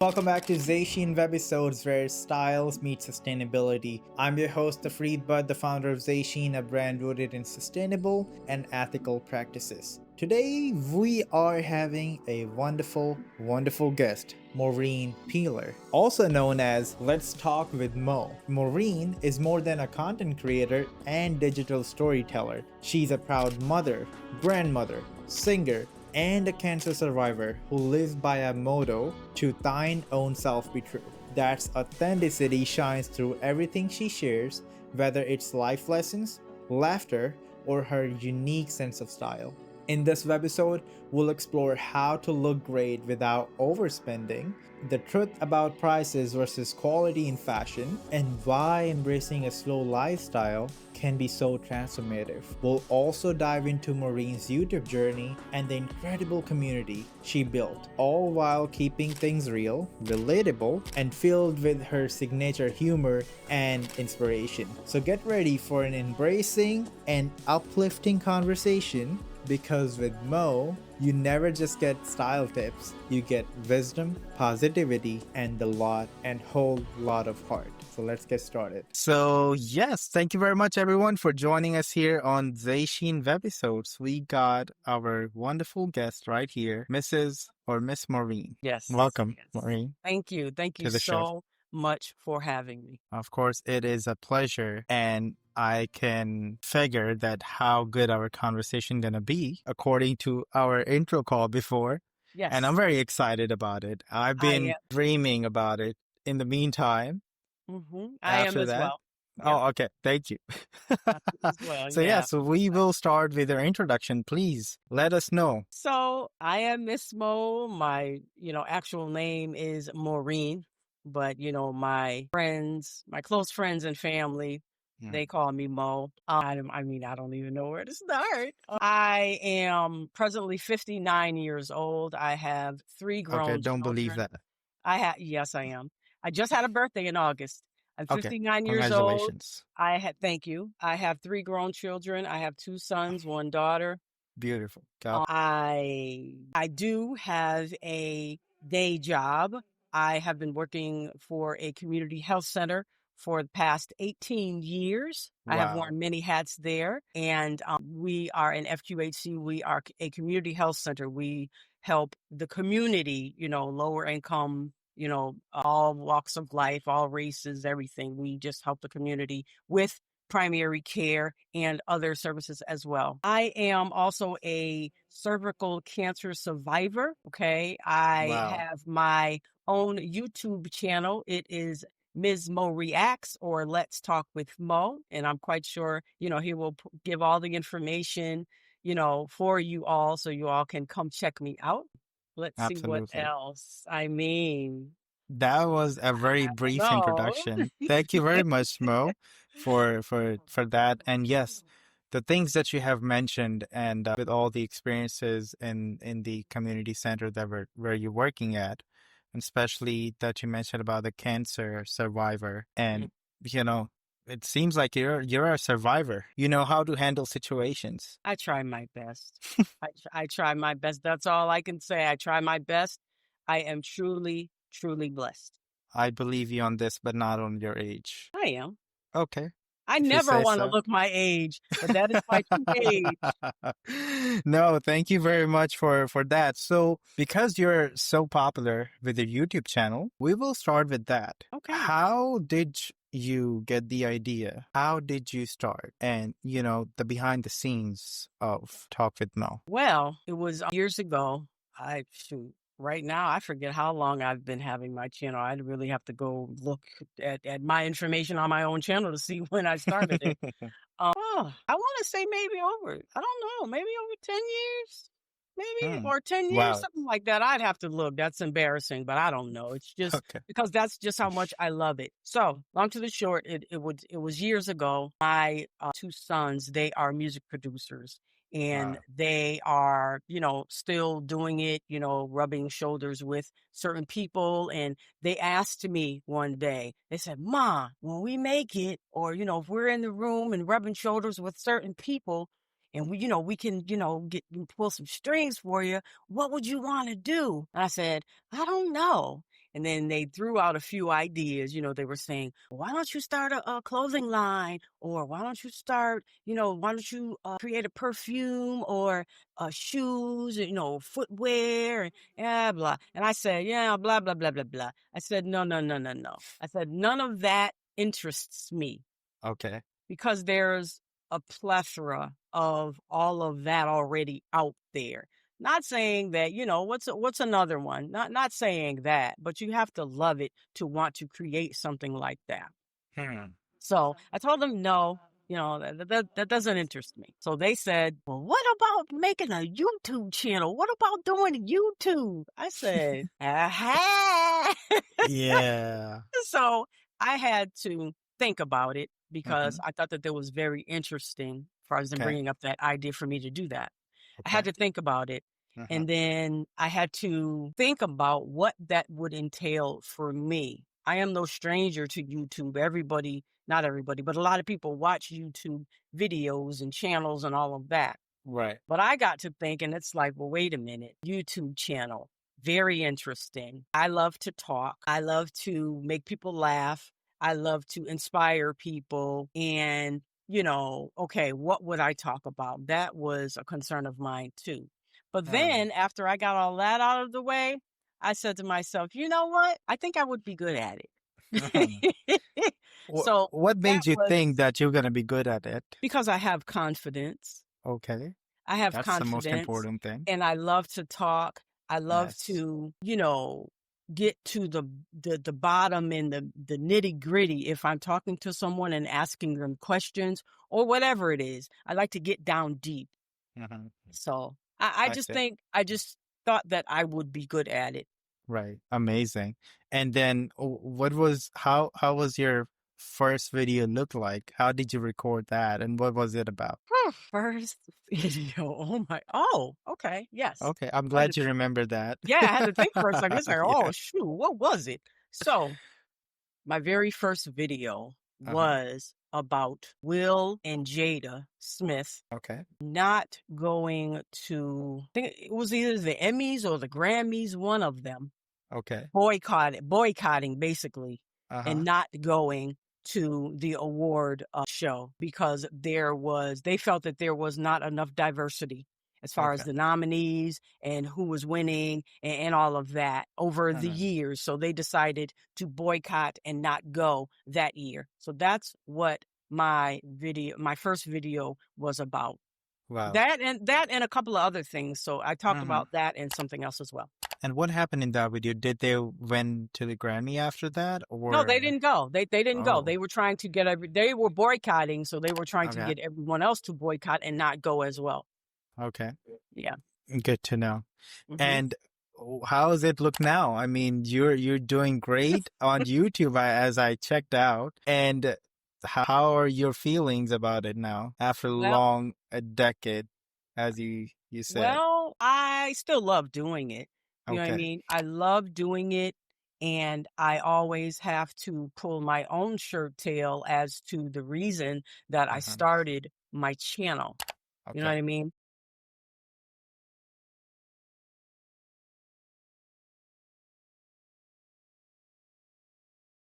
Welcome back to ZÁY SHEEN Webisodes, where styles meet sustainability. I'm your host, Tafreed Butt, the founder of ZÁY SHEEN, a brand rooted in sustainable and ethical practices. Today, we are having a wonderful guest, Maureen Peeler, also known as Let's Talk with Mo. Maureen is more than a content creator and digital storyteller. She's a proud mother, grandmother, singer, and a cancer survivor who lives by a motto, to thine own self be true. That's authenticity shines through everything she shares, whether it's life lessons, laughter, or her unique sense of style. In this webisode, we'll explore how to look great without overspending, the truth about prices versus quality in fashion, and why embracing a slow lifestyle can be so transformative. We'll also dive into Maureen's YouTube journey and the incredible community she built, all while keeping things real, relatable, and filled with her signature humor and inspiration. So get ready for an embracing and uplifting conversation, because with Mo, you never just get style tips, you get wisdom, positivity, and a whole lot of heart. So let's get started. So yes, thank you very much everyone for joining us here on ZÁY SHEEN Webisodes. We got our wonderful guest right here, Miss Maureen. Yes. Welcome, Yes. Maureen. Thank you. Thank you so much for having me. Of course, it is a pleasure, and I can figure that how good our conversation gonna be according to our intro call before. Yes. And I'm very excited about it. I've been dreaming about it in the meantime. I am as well. Oh, okay. Thank you. As well, So we will start with our introduction. Please let us know. So I am Miss Mo. My, actual name is Maureen, but my friends, my close friends and family, they call me Mo. I don't even know where to start. I am presently 59 years old. I have 3 grown children. Don't believe that. Yes, I am. I just had a birthday in August. I'm 59 years old. Congratulations. Thank you. I have 3 grown children. I have 2 sons, 1 daughter. Beautiful. I do have a day job. I have been working for a community health center for the past 18 years. Wow. I have worn many hats there. And we are an FQHC. We are a community health center. We help the community, lower income, all walks of life, all races, everything. We just help the community with primary care and other services as well. I am also a cervical cancer survivor. Okay. I have my own YouTube channel. It is Ms. Mo Reacts, or Let's Talk with Mo. And I'm quite sure, he will give all the information, for you all, so you all can come check me out. Let's see what else. That was a very brief introduction. Thank you very much, Mo, for that. And yes, the things that you have mentioned, and with all the experiences in the community center where you're working at, and especially that you mentioned about the cancer survivor, and it seems like you're a survivor. You know how to handle situations. I try my best. I try my best. That's all I can say. I try my best. I am truly blessed. I believe you on this, but not on your age. I am. Okay. I never want to look my age, but that is my true age. No, thank you very much for that. So because you're so popular with your YouTube channel, we will start with that. Okay. How did you get the idea? How did you start? And, the behind the scenes of Talk with Mo. Well, it was years ago. Right now, I forget how long I've been having my channel. I'd really have to go look at my information on my own channel to see when I started it. I want to say maybe over 10 years, or 10 years, something like that. I'd have to look. That's embarrassing, but I don't know. It's just because that's just how much I love it. So long to the short, it was years ago. My 2 sons, they are music producers. And they are, still doing it, rubbing shoulders with certain people. And they asked me one day, they said, "Ma, when we make it, or, if we're in the room and rubbing shoulders with certain people, and we can, pull some strings for you, what would you want to do?" And I said, "I don't know." And then they threw out a few ideas. They were saying, why don't you start a clothing line? Or why don't you start, why don't you create a perfume or shoes, footwear and blah. And I said, yeah, blah, blah, blah, blah, blah. I said, no, no, no, no, no. I said, none of that interests me. Okay. Because there's a plethora of all of that already out there. Not saying that, what's another one? Not saying that, but you have to love it to want to create something like that. So I told them, no, that doesn't interest me. So they said, well, what about making a YouTube channel? What about doing YouTube? I said, aha. Yeah. So I had to think about it because I thought that was very interesting as far as them bringing up that idea for me to do that. I had to think about it. And then I had to think about what that would entail for me. I am no stranger to YouTube. Not everybody, but a lot of people watch YouTube videos and channels and all of that. Right. But I got to thinking, it's like, well, wait a minute, YouTube channel. Very interesting. I love to talk. I love to make people laugh. I love to inspire people. And, okay, what would I talk about? That was a concern of mine too. But then after I got all that out of the way, I said to myself, you know what? I think I would be good at it. So what made you think that you're going to be good at it? Because I have confidence. Okay. I have That's confidence. the most important thing. And I love to talk. I love to, get to the bottom and the nitty gritty. If I'm talking to someone and asking them questions or whatever it is, I like to get down deep. So I just thought that I would be good at it. Right. Amazing. And then how was your first video look like? How did you record that? And what was it about? First video. Okay. Yes. Okay. I'm glad you remember that. Yeah, I had to think for a second. It's like, oh, shoot, what was it? So my very first video was about Will and Jada Smith. Okay. Not going to, I think it was either the Emmys or the Grammys, one of them. Okay. Boycotting basically, and not going to the award show because they felt that there was not enough diversity as far as the nominees and who was winning and all of that over the years. So they decided to boycott and not go that year. So that's what my first video was about. Wow. That and a couple of other things. So I talked about that and something else as well. And what happened in that video? Did they went to the Grammy after that, or no? They didn't go. They didn't go. They were trying to get they were boycotting, so they were trying to get everyone else to boycott and not go as well. Okay. Yeah. Good to know. And how does it look now? I mean, you're doing great on YouTube as I checked out. And how are your feelings about it now after a decade, as you said? Well, I still love doing it. You know what I mean? I love doing it, and I always have to pull my own shirt tail as to the reason that I started my channel. You know what I mean?